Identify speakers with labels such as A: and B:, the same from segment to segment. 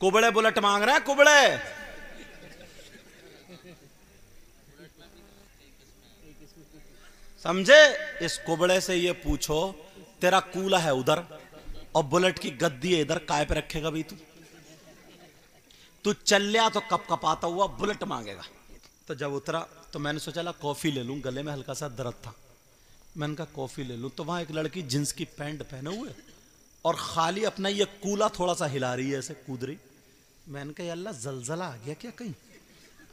A: Kubade bullet मांग रहे हैं, कुबड़े। समझे? इस कुबड़े से ये पूछो, तेरा कूला है उधर और बुलेट की गद्दी है इधर, काय पे रखेगा भाई? तू चल लिया तो कप कपाता हुआ बुलेट मांगेगा। तो जब उतरा तो मैंने सोचा ला कॉफी ले लूं, गले में हल्का सा दर्द था। मैंने कहा कॉफी ले लूं, तो वहां एक लड़की जींस की पैंट पहने हुए और खाली अपना ये कूला थोड़ा सा हिला रही है, ऐसे कूद रही। मैंने कहा अल्लाह जलजला आ गया क्या कहीं?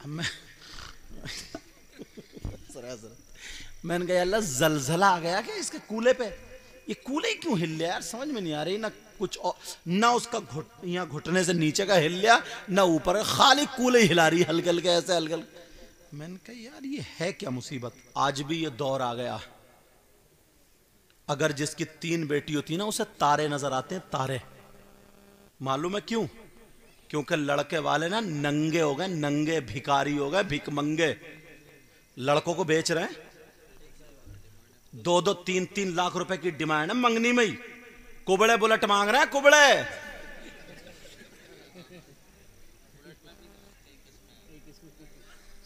A: अब मैंने कहा अल्लाह जलजला आ गया क्या इसके कूले पे? ये कूले क्यों हिल लिया यार, समझ में नहीं आ रही। ना कुछ और, ना उसका यहाँ घुटने से नीचे का हिल लिया, ना ऊपर, खाली कूले हिला रही हल्के हल्के ऐसे हल्के हल्के। मैंने कहा यार ये है क्या मुसीबत। आज भी ये दौर आ गया, अगर जिसकी 3 बेटी होती है ना उसे तारे नजर आते हैं, तारे। मालूम है क्यों? क्योंकि लड़के वाले ना नंगे हो गए, नंगे भिखारी हो गए, भिकमंगे। लड़कों को बेच रहे हैं, 2-2, 3-3 लाख रुपए की डिमांड है मंगनी में ही। कुबड़े बुलेट मांग रहे हैं, कुबड़े।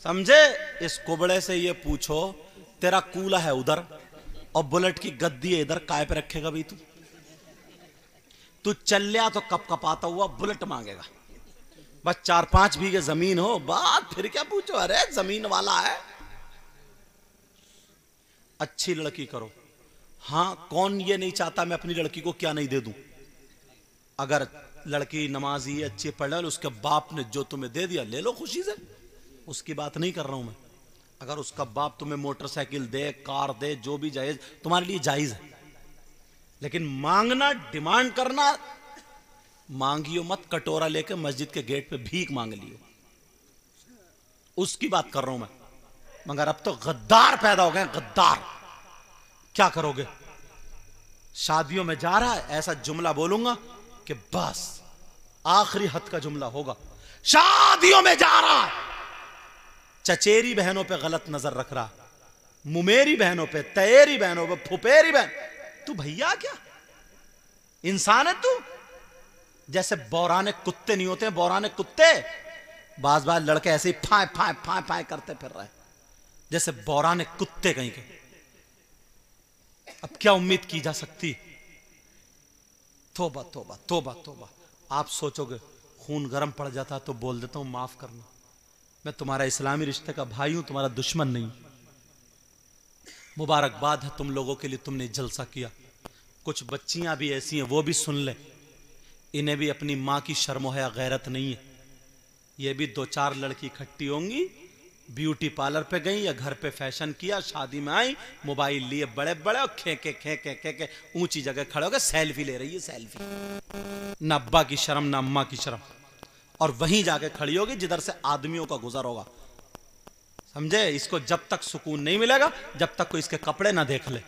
A: समझे? इस कुबड़े से ये पूछो, तेरा कूला है उधर और बुलेट की गद्दी है इधर, काय पे रखेगा भाई? तू चल लिया तो कप कपाता हुआ बुलेट मांगेगा। बस 4-5 बीघे जमीन हो, बात फिर क्या पूछो। अरे जमीन वाला है। अच्छी लड़की करो। हां, कौन ये नहीं चाहता मैं अपनी लड़की को क्या नहीं दे दूं? अगर लड़की नमाजी अच्छी पढ़ ले, उसके बाप ने जो तुम्हें दे दिया ले लो खुशी से, उसकी बात नहीं कर रहा हूं मैं। अगर उसका बाप तुम्हें मोटरसाइकिल दे, कार दे, जो भी जायज तुम्हारे लिए जायज है, लेकिन मांगना, डिमांड करना, मांगियो मत। कटोरा लेके मस्जिद के गेट पे भीख मांग लियो, उसकी बात कर रहा हूं मैं। मगर अब तो गद्दार पैदा हो गए, गद्दार। क्या करोगे? शादियों में जा रहा है, ऐसा जुमला बोलूंगा कि बस आखिरी हद का जुमला होगा। शादियों में जा रहा है, चचेरी बहनों पे गलत नजर रख रहा, मुमेरी बहनों पे, तयेरी बहनों पे, फुपेरी बहन। तू भैया क्या इंसान है तू? जैसे बौराने कुत्ते नहीं होते, बौराने कुत्ते। बाज बाज लड़के ऐसे ही फाय फाय फाय फाय करते फिर रहे, जैसे बौराने कुत्ते कहीं के। अब क्या उम्मीद की जा सकती? तौबा तौबा तौबा तौबा। आप सोचोगे खून गर्म पड़ जाता तो बोल देता हूं माफ करना, मैं तुम्हारा इस्लामी रिश्ते का भाई हूं, तुम्हारा दुश्मन नहीं। मुबारकबाद है तुम लोगों के लिए, तुमने जलसा किया। कुछ बच्चियां भी ऐसी हैं, वो भी सुन ले, इन्हें भी अपनी मां की शर्म हया गैरत नहीं है। ये भी 2-4 लड़की इकट्ठी होंगी, ब्यूटी पार्लर पे गई या घर पे फैशन किया, शादी में आई, मोबाइल लिए बड़े बड़े और खे ऊंची जगह खड़े होकर सेल्फी ले रही है, सेल्फी। ना अब्बा की शर्म ना अम्मा की शर्म। और वहीं जाके खड़ी होगी जिधर से आदमियों का गुजर होगा। समझे? इसको जब तक सुकून नहीं मिलेगा जब तक कोई इसके कपड़े ना देख ले।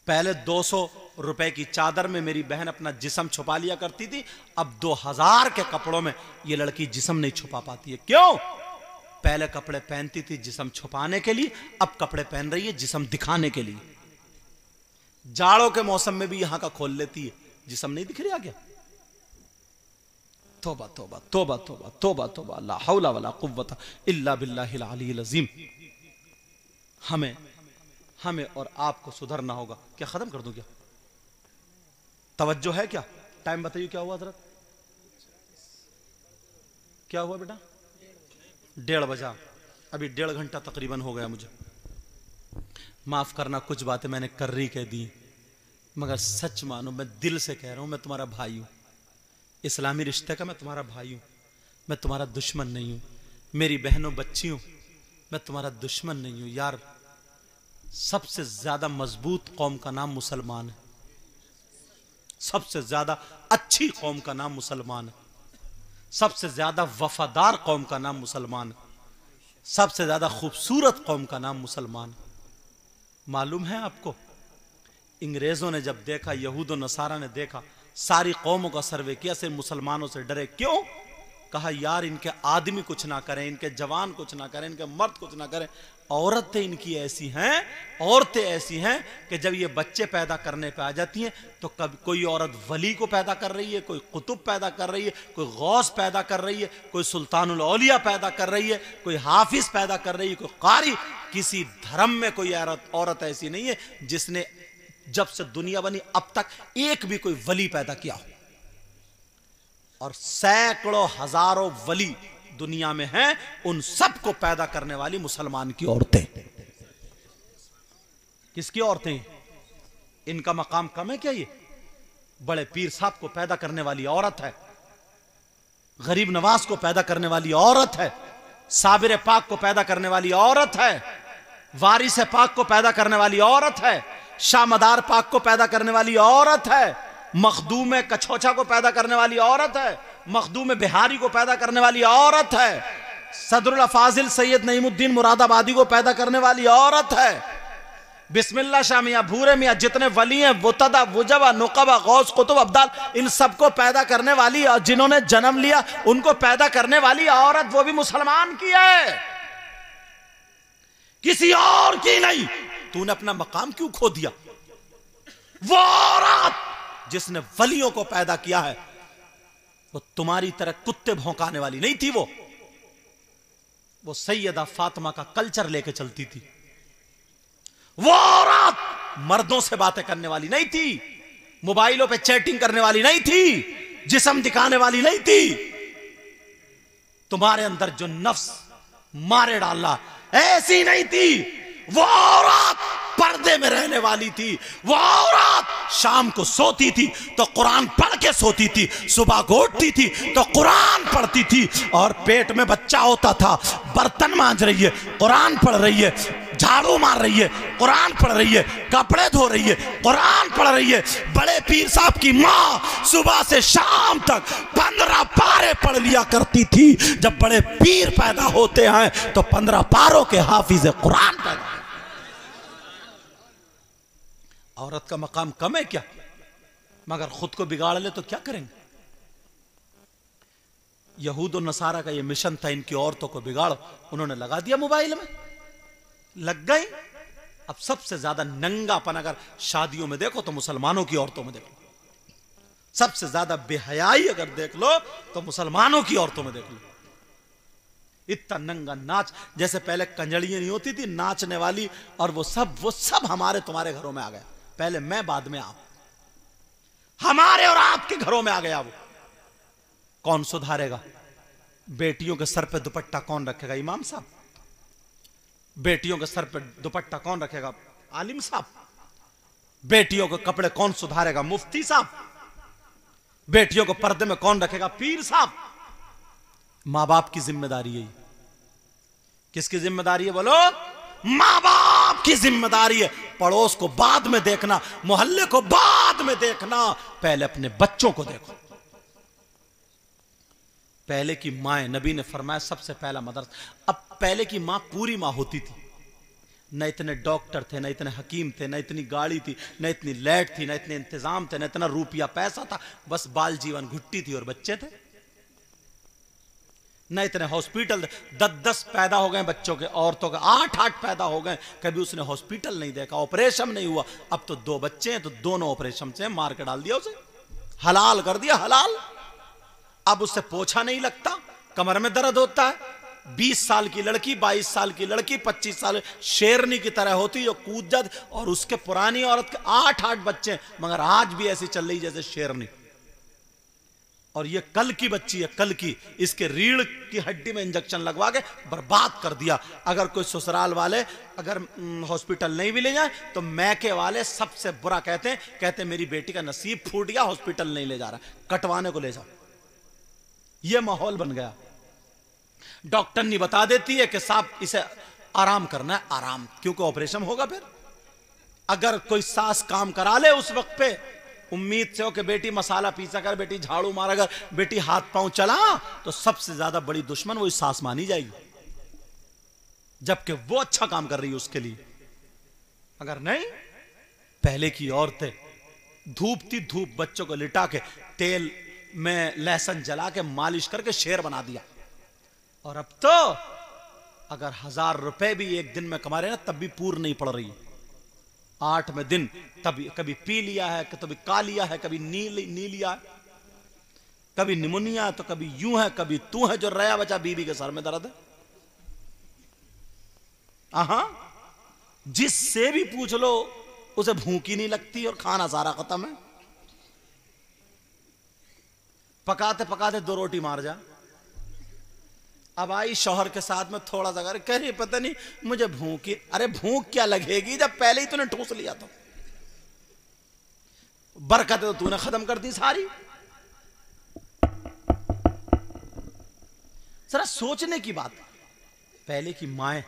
A: पहले 200 रुपए की चादर में मेरी बहन अपना जिस्म छुपा लिया करती थी, अब 2000 के कपड़ों में ये लड़की जिस्म नहीं छुपा पाती है। क्यों? पहले कपड़े पहनती थी जिस्म छुपाने के लिए, अब कपड़े पहन रही है जिस्म दिखाने के लिए। जाड़ों के मौसम में भी यहां का खोल लेती है, जिस्म नहीं दिख रहा क्या? तौबा तौबा तौबा तौबा तौबा तौबा, ला हौला वला कुव्वता इल्ला बिल्लाहिल अलील अज़ीम। हमें और आपको सुधरना होगा। क्या खत्म कर दूं क्या? तवज्जो है क्या? टाइम बताइए क्या हुआ हज़रत? क्या हुआ बेटा? 1:30 बजा। अभी 1.5 घंटा तकरीबन हो गया मुझे। माफ करना, कुछ बातें मैंने कर्री कह दी, मगर सच मानो मैं दिल से कह रहा हूं, मैं तुम्हारा भाई हूं, इस्लामी रिश्ते का मैं तुम्हारा भाई हूं, मैं तुम्हारा दुश्मन नहीं हूं। मेरी बहनों बच्चियों, मैं तुम्हारा दुश्मन नहीं हूं यार। सबसे ज्यादा मजबूत कौम का नाम मुसलमान है, सबसे ज्यादा अच्छी कौम का नाम मुसलमान है, सबसे ज्यादा वफादार कौम का नाम मुसलमान है, सबसे ज्यादा खूबसूरत कौम का नाम मुसलमान है। मालूम है आपको, अंग्रेजों ने जब देखा, यहूद और नसारा ने देखा, सारी कौमों का सर्वे किया, सिर्फ मुसलमानों से डरे। क्यों? कहा यार इनके आदमी कुछ ना करें, इनके जवान कुछ ना करें, इनके मर्द कुछ ना करें, औरतें इनकी ऐसी हैं, औरतें ऐसी हैं कि जब ये बच्चे पैदा करने पे आ जाती हैं तो कभी कोई औरत वली को पैदा कर रही है, कोई कुतुब पैदा कर रही है, कोई गौस पैदा कर रही है, कोई सुल्तानुल औलिया पैदा कर रही है, कोई हाफिज पैदा कर रही है, कोई कारी। किसी धर्म में कोई औरत ऐसी नहीं है जिसने जब से दुनिया बनी अब तक एक भी कोई वली पैदा किया हो। और सैकड़ों हजारों वली दुनिया में हैं, उन सबको पैदा करने वाली मुसलमान की औरतें। किसकी औरतें? इनका मकाम कम है क्या? ये बड़े पीर साहब को पैदा करने वाली औरत है, गरीब नवाज को पैदा करने वाली औरत है, साबिर पाक को पैदा करने वाली औरत है, वारिस पाक को पैदा करने वाली औरत है, शाह मदार पाक को पैदा करने वाली औरत है, मखदूम कछोछा को पैदा करने वाली औरत है, मखदूम बिहारी को पैदा करने वाली औरत है, सदरुल फाजिल सैयद नईमुद्दीन मुरादाबादी को पैदा करने वाली औरत है, बिस्मिल्लाह शाह मियां, भूरे मियां, जितने वली हैं, वुतदा, वुजबा, नुकबा, गौस, कुतुब, अब्दाल, इन सबको पैदा करने वाली और जिन्होंने जन्म लिया उनको पैदा करने वाली औरत वो भी मुसलमान की है, किसी और की नहीं। तूने अपना मकाम क्यों खो दिया? वो औरत जिसने वलियों को पैदा किया है वो तुम्हारी तरह कुत्ते भौंकाने वाली नहीं थी। वो सैयदा फातिमा का कल्चर लेके चलती थी। वो औरत मर्दों से बातें करने वाली नहीं थी, मोबाइलों पे चैटिंग करने वाली नहीं थी, जिस्म दिखाने वाली नहीं थी। तुम्हारे अंदर जो नफ्स मारे डाला ऐसी नहीं थी। वो औरत पर्दे में रहने वाली थी। वो औरत शाम को सोती थी तो कुरान पढ़ के सोती थी, सुबह को उठती थी तो कुरान पढ़ती थी, और पेट में बच्चा होता था, बर्तन मांज रही है, कुरान पढ़ रही है, झाड़ू मार रही है, कुरान पढ़ रही है, कपड़े धो रही है, कुरान पढ़ रही है। बड़े पीर साहब की माँ सुबह से शाम तक 15 पारे पढ़ लिया करती थी। जब बड़े पीर पैदा होते हैं तो 15 पारों के हाफिज कुरान पैदा। औरत का मकाम कम है क्या? मगर खुद को बिगाड़ ले तो क्या करेंगे? यहूद और नसारा का ये मिशन था, इनकी औरतों को बिगाड़ो। उन्होंने लगा दिया मोबाइल में, लग गई। अब सबसे ज्यादा नंगापन अगर शादियों में देखो तो मुसलमानों की औरतों में देखो। सबसे ज्यादा बेहयाई अगर देख लो तो मुसलमानों की औरतों में देख लो। इतना नंगा नाच, जैसे पहले कंजड़ियां नहीं होती थी नाचने वाली, और वो सब हमारे तुम्हारे घरों में आ गया। पहले मैं, बाद में आप, हमारे और आपके घरों में आ गया। वो कौन सुधारेगा? बेटियों के सर पे दुपट्टा कौन रखेगा? इमाम साहब। बेटियों के सर पे दुपट्टा कौन रखेगा? आलिम साहब। बेटियों के कपड़े कौन सुधारेगा? मुफ्ती साहब। बेटियों को पर्दे में कौन रखेगा? पीर साहब। मां बाप की जिम्मेदारी है। किसकी जिम्मेदारी है बोलो? मां बाप की जिम्मेदारी है। पड़ोस को बाद में देखना, मोहल्ले को बाद में देखना, पहले अपने बच्चों को देखो। पहले की माएं, नबी ने फरमाया सबसे पहला मदरसा। अब पहले की मां पूरी मां होती थी, न इतने डॉक्टर थे, न इतने हकीम थे, न इतनी गाड़ी थी, न इतनी लाइट थी, न इतने इंतजाम थे, न इतना रुपया पैसा था। बस बाल जीवन घुट्टी थी और बच्चे थे। न इतने हॉस्पिटल, 10-10 पैदा हो गए बच्चों के, औरतों के 8-8 पैदा हो गए। कभी उसने हॉस्पिटल नहीं देखा, ऑपरेशन नहीं हुआ। अब तो 2 बच्चे हैं तो दोनों ऑपरेशन से मार के डाल दिया, उसे हलाल कर दिया, हलाल। अब उससे पोछा नहीं लगता, कमर में दर्द होता है। 20 साल की लड़की, 22 साल की लड़की, 25 साल शेरनी की तरह होती जो कूद जाती, और उसके पुरानी औरत के 8-8 बच्चे, मगर आज भी ऐसी चल रही जैसे शेरनी। और ये कल की बच्ची है, कल की। इसके रीढ़ की हड्डी में इंजेक्शन लगवा के बर्बाद कर दिया। अगर कोई ससुराल वाले अगर हॉस्पिटल नहीं भी ले जाए तो मैके वाले सबसे बुरा कहते मेरी बेटी का नसीब फूट गया, हॉस्पिटल नहीं ले जा रहा, कटवाने को ले जाओ। ये माहौल बन गया। डॉक्टरनी बता देती है कि साहब इसे आराम करना है, आराम, क्योंकि ऑपरेशन होगा। फिर अगर कोई सास काम करा ले उस वक्त पे, उम्मीद से हो कि बेटी मसाला पीसा कर, बेटी झाड़ू मारा कर, बेटी हाथ पांव चला, तो सबसे ज्यादा बड़ी दुश्मन वही सास मानी जाएगी, जबकि वो अच्छा काम कर रही है उसके लिए। अगर नहीं, पहले की औरतें धूप थी, धूप बच्चों को लिटा के तेल में लहसुन जला के मालिश करके शेर बना दिया। और अब तो अगर 1000 रुपए भी एक दिन में कमा रहे ना तब भी पूर नहीं पड़ रही। 8वें दिन तभी कभी पी लिया है, कभी का लिया है, कभी नी लिया है, कभी निमोनिया है, तो कभी यूं है, कभी तू है, जो रया बचा बीबी के सर में दर्द है। जिससे भी पूछ लो उसे भूख ही नहीं लगती और खाना सारा खत्म है। पकाते पकाते 2 रोटी मार जा। अब आई शौहर के साथ में थोड़ा सा कह रही पता नहीं मुझे भूख ही। अरे भूख क्या लगेगी जब पहले ही तूने ठूस लिया तो। बरकत तो तूने खत्म कर दी सारी। जरा सोचने की बात। पहले की माएं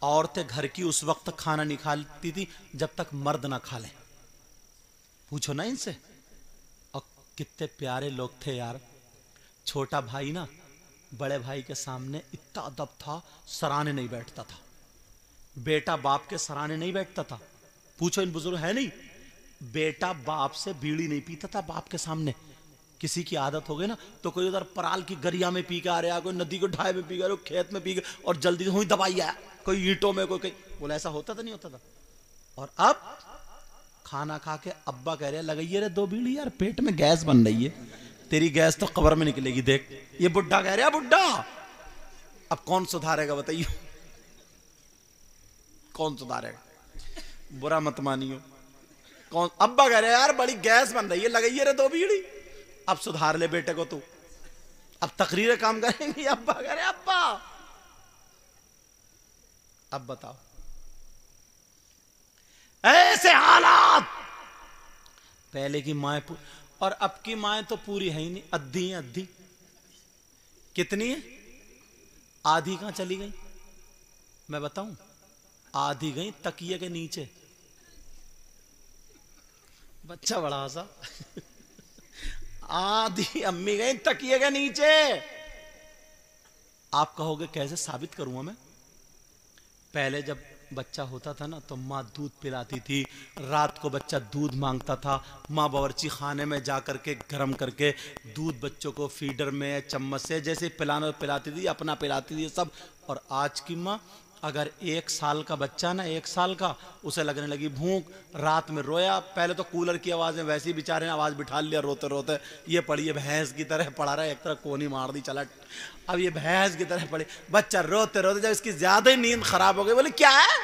A: औरतें घर की उस वक्त खाना नहीं खाती थी जब तक मर्द ना खा ले। पूछो ना इनसे। और कितने प्यारे लोग थे यार। छोटा भाई ना बड़े भाई के सामने इतना अदब था, सराहने नहीं बैठता था। बेटा बाप के सराहने नहीं बैठता था। पूछो इन बुजुर्ग है नहीं। बेटा बाप से बीड़ी नहीं पीता था बाप के सामने। किसी की आदत हो गई ना तो कोई उधर पराल की गरिया में पी के आ रहा, कोई नदी को ढाई में पी गया, खेत में पी गया और जल्दी से हुई दबाई आया, कोई ईंटों में, कोई बोला। ऐसा होता था नहीं होता था। और अब खाना खा के अब्बा कह रहे लगाइए रे 2 बीड़ी यार, पेट में गैस बन रही है, तेरी गैस तो कब्र में निकलेगी देख। ये बुड्ढा कह रहा बुड्ढा। अब कौन सुधारेगा बताइए, कौन सुधारेगा? बुरा मत मानियो। कौन? अब्बा कह रहे यार बड़ी गैस बन रही है, लगाइए रे 2 बीड़ी। अब सुधार ले बेटे को तू। अब तकरीरें काम करेंगी। अब्बा कह रहे अब्बा। अब बताओ ऐसे हालात। पहले की माए और अब की माए तो पूरी है ही नहीं, अद्धी है अद्धी। कितनी है? आधी कहां चली गई मैं बताऊं? आधी गई तकिए के नीचे। बच्चा बड़ा हंसा। आधी अम्मी गई तकिए के नीचे। आप कहोगे कैसे साबित करूंगा मैं? पहले जब बच्चा होता था ना तो माँ दूध पिलाती थी। रात को बच्चा दूध मांगता था, माँ बावर्ची खाने में जा करके गर्म करके दूध बच्चों को फीडर में चम्मच से जैसे पिलाना पिलाती थी, अपना पिलाती थी सब। और आज की माँ अगर 1 साल का बच्चा ना, 1 साल का, उसे लगने लगी भूख, रात में रोया, पहले तो कूलर की आवाज में वैसे ही बेचारे ने आवाज बिठा लिया रोते रोते। ये पड़ी, ये भैंस की तरह पड़ा रहा, एक तरह कोनी मार दी चला। अब ये भैंस की तरह पड़ी, बच्चा रोते रोते जब इसकी ज्यादा ही नींद खराब हो गई, बोले क्या है?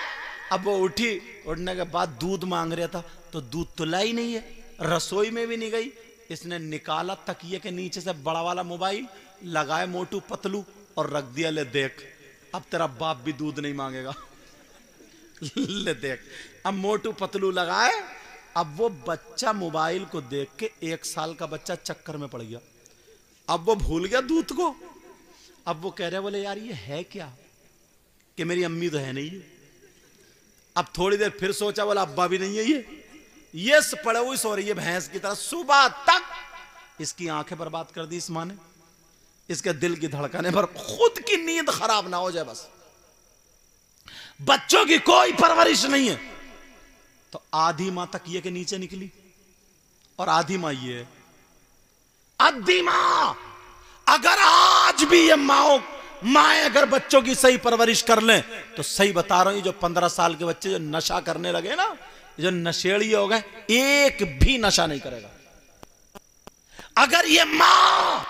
A: अब वो उठी, उठने के बाद दूध मांग रहा था तो दूध तो ला ही नहीं है, रसोई में भी नहीं गई। इसने निकाला तकिए के नीचे से बड़ा वाला मोबाइल, लगाए मोटू पतलू और रख दिया, ले देख अब तेरा बाप भी दूध नहीं मांगेगा। ले देख, अब मोटू पतलू लगाए। अब वो बच्चा मोबाइल को देख के 1 साल का बच्चा चक्कर में पड़ गया। अब वो भूल गया दूध को। अब वो कह रहे बोले यार ये है क्या, कि मेरी अम्मी तो है नहीं है। अब थोड़ी देर फिर सोचा, बोला अब्बा भी नहीं है ये पड़े हुई सो रही है भैंस की तरह। सुबह तक इसकी आंखें बर्बाद कर दी इस माँ ने, इसके दिल की धड़कने पर, खुद की नींद खराब ना हो जाए बस। बच्चों की कोई परवरिश नहीं है। तो आधी मां तकिए के नीचे निकली और आधी मां ये है। आधी मां। अगर आज भी ये माएं अगर बच्चों की सही परवरिश कर लें तो सही बता रहा हूं, ये जो 15 साल के बच्चे जो नशा करने लगे ना, जो नशेड़ी हो गए, एक भी नशा नहीं करेगा। अगर ये मां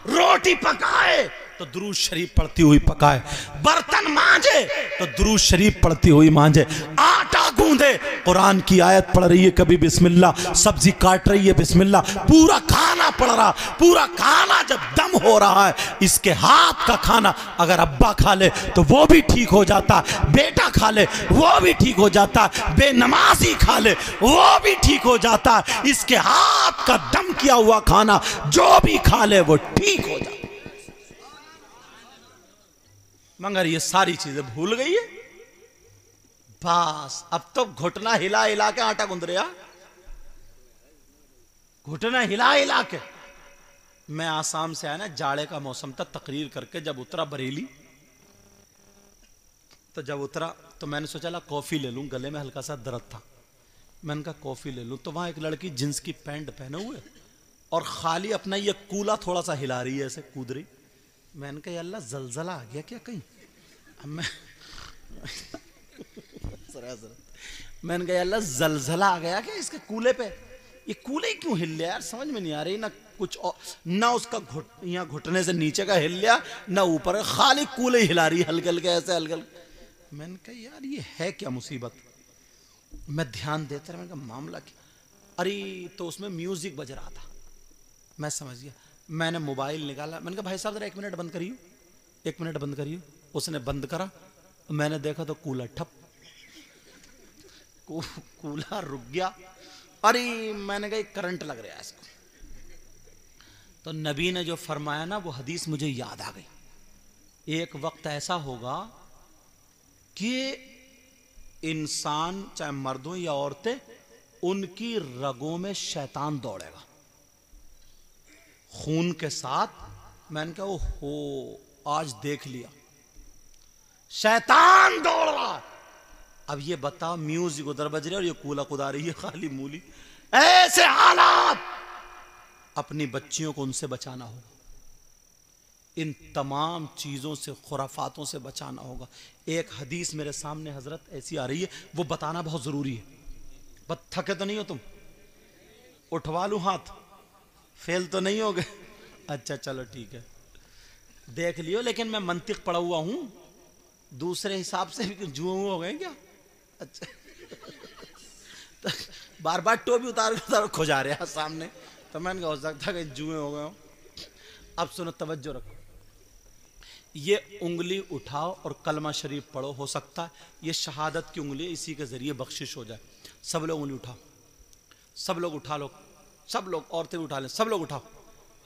A: रोटी पकाए तो दुरूद शरीफ पढ़ती हुई पकाए, बर्तन मांजे तो दुरूद शरीफ पढ़ती हुई मांजे, आटा गूंदे कुरान की आयत पढ़ रही है कभी बिस्मिल्लाह, सब्जी काट रही है बिस्मिल्लाह, पूरा खाना पढ़ रहा, पूरा खाना जब दम हो रहा है, इसके हाथ का खाना अगर अब्बा खा ले तो वो भी ठीक हो जाता है, बेटा खा ले वो भी ठीक हो जाता है, बेनमाजी खा ले वो भी ठीक हो जाता है, इसके हाथ का दम किया हुआ खाना जो भी खा ले वो ठीक हो जाता है। मगर ये सारी चीजें भूल गई है। बस अब तो घुटना हिला हिला के आटा गूंद रहा, घुटना हिला हिला के। मैं आसाम से आया ना, जाड़े का मौसम था, तकरीर करके जब उतरा बरेली, तो जब उतरा तो मैंने सोचा ला कॉफी ले लूं, गले में हल्का सा दर्द था, मैंने कहा कॉफी ले लूं। तो वहां एक लड़की जींस की पैंट पहने हुए और खाली अपना ये कूला थोड़ा सा हिला रही है, ऐसे कूद रही। मैंने कहा अल्लाह जलजला आ गया क्या कहीं? मैं मैंने कहा अल्लाह जलजला आ गया क्या इसके कूले पे? ये कूले ही क्यों हिल लिया यार, समझ में नहीं आ रही। ना कुछ और, ना उसका यहाँ घुटने से नीचे का हिल लिया, ना ऊपर, खाली कूले ही हिला रही हल्के हल्के ऐसे हल्के हल्के। मैंने कहा यार ये है क्या मुसीबत। मैं ध्यान देता रहा, मैंने कहा मामला क्या। अरे तो उसमें म्यूजिक बज रहा था, मैं समझ गया। मैंने मोबाइल निकाला, मैंने कहा भाई साहब जरा 1 मिनट बंद करियो, 1 मिनट बंद करियो। उसने बंद करा, मैंने देखा तो कूलर ठप, कूलर रुक गया। अरे मैंने कहा करंट लग रहा है इसको। तो नबी ने जो फरमाया ना वो हदीस मुझे याद आ गई। एक वक्त ऐसा होगा कि इंसान चाहे मर्द हो या औरतें, उनकी रगों में शैतान दौड़ेगा खून के साथ। मैंने कहा ओहो आज देख लिया, शैतान दौड़ रहा। अब ये बताओ म्यूजिक उधर बज रही है और ये कूला कुदा रही है खाली मूली। ऐसे हालात, अपनी बच्चियों को उनसे बचाना होगा, इन तमाम चीजों से, खुराफातों से बचाना होगा। एक हदीस मेरे सामने हजरत ऐसी आ रही है, वो बताना बहुत जरूरी है। बस थके तो नहीं हो तुम? उठवा लूं हाथ? फेल तो नहीं हो गए? अच्छा चलो ठीक है, देख लियो। लेकिन मैं मंतिक पढ़ा हुआ हूं, दूसरे हिसाब से भी जुए हो गए क्या? अच्छा तो बार बार टोपी उतार खो जा रहे सामने, तो मैंने कहा हो सकता है कि जुए हो गए हो। अब सुनो, तवज्जो रखो, ये उंगली उठाओ और कलमा शरीफ पढ़ो। हो सकता है ये शहादत की उंगली, इसी के जरिए बख्शिश हो जाए। सब लोग उंगली उठाओ, सब लोग उठा लो, सब लोग, औरतें भी उठा लें, सब लोग उठाओ,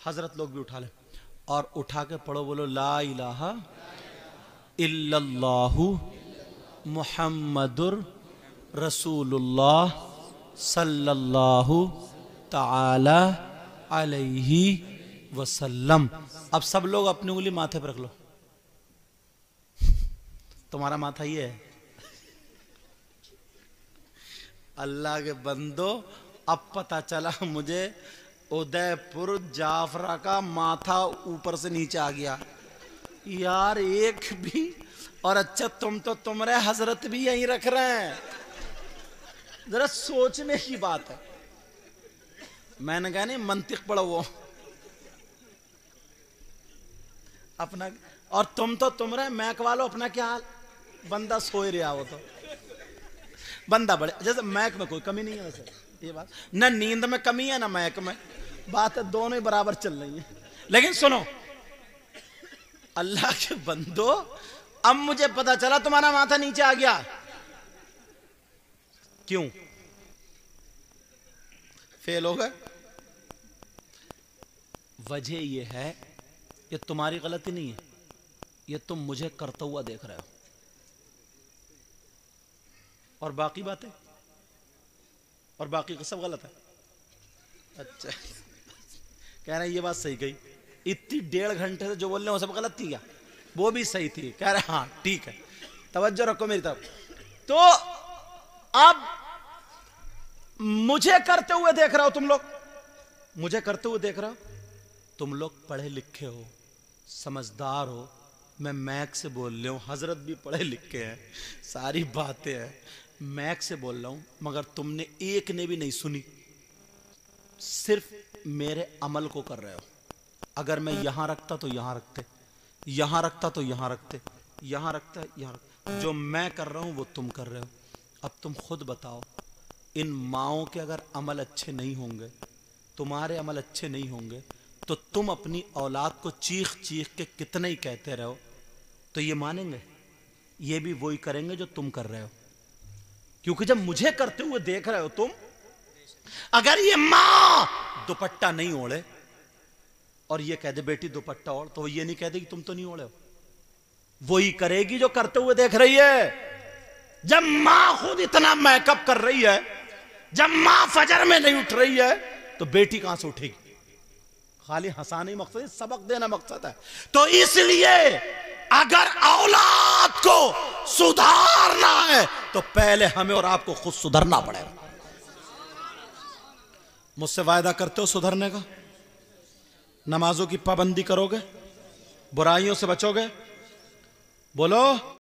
A: हजरत लोग भी उठा लें और उठा के पढ़ो। बोलो ला इलाहा इल्लल्लाहु मुहम्मदुर रसूलुल्लाह सल्लल्लाहु ताला अलैहि वसल्लम। अब सब लोग अपनी उंगली माथे पर रख लो। तुम्हारा माथा ये है। अल्लाह के बंदो, अब पता चला मुझे उदयपुर जाफरा का माथा ऊपर से नीचे आ गया यार, एक भी। और अच्छा तुम्हारे हजरत भी यहीं रख रहे हैं, जरा सोचने की बात है। मैंने कहा नहीं मंतिक पढ़ो वो अपना, और तुम रहे मैक वालो, अपना क्या हाल? बंदा सोए रहा हो तो बंदा बड़े, जैसे मैक में कोई कमी नहीं है वैसे, ये बात ना नींद में कमी है ना मैक में, बात है दोनों ही बराबर चल रही है। लेकिन सुनो अल्लाह के बंदो, अब मुझे पता चला तुम्हारा माथा नीचे आ गया। क्यों फेल हो गए? वजह यह है, ये तुम्हारी गलती नहीं है, ये तुम मुझे करता हुआ देख रहे हो। और बाकी बातें, और बाकी का सब गलत है। अच्छा कह रहे हैं ये बात सही कही, इतनी 1.5 घंटे से जो बोल रहे हो सब गलत थी क्या? वो भी सही थी। कह रहे हाँ ठीक है, तवज्जो रखो मेरी तरफ। तो अब मुझे करते हुए देख रहे हो तुम लोग, मुझे करते हुए देख रहे हो। तुम लोग पढ़े लिखे हो, समझदार हो, मैं मैक से बोल रहा हूं, हजरत भी पढ़े लिखे हैं, सारी बातें हैं, मैक से बोल रहा हूं, मगर तुमने एक ने भी नहीं सुनी, सिर्फ मेरे अमल को कर रहे हो। अगर मैं यहां रखता तो यहां रखते, यहां रखता तो यहां रखते, यहां रखता यहां रखते। जो मैं कर रहा हूं वो तुम कर रहे हो। अब तुम खुद बताओ, इन माओं के अगर अमल अच्छे नहीं होंगे, तुम्हारे अमल अच्छे नहीं होंगे, तो तुम अपनी औलाद को चीख चीख के कितने ही कहते रहो, तो ये मानेंगे? ये भी वही करेंगे जो तुम कर रहे हो। क्योंकि जब मुझे करते हुए देख रहे हो तुम, अगर ये मां दुपट्टा नहीं ओढ़े और ये कह दे बेटी दुपट्टा ओढ़, तो ये नहीं कह दे कि तुम तो नहीं ओढ़े हो। वही करेगी जो करते हुए देख रही है। जब मां खुद इतना मेकअप कर रही है, जब मां फजर में नहीं उठ रही है, तो बेटी कहां से उठेगी? खाली हंसाना ही मकसद है, सबक देना मकसद है। तो इसलिए अगर औलाद को सुधारना है तो पहले हमें और आपको खुद सुधरना पड़ेगा। मुझसे वायदा करते हो सुधरने का? नमाजों की पाबंदी करोगे? बुराइयों से बचोगे? बोलो।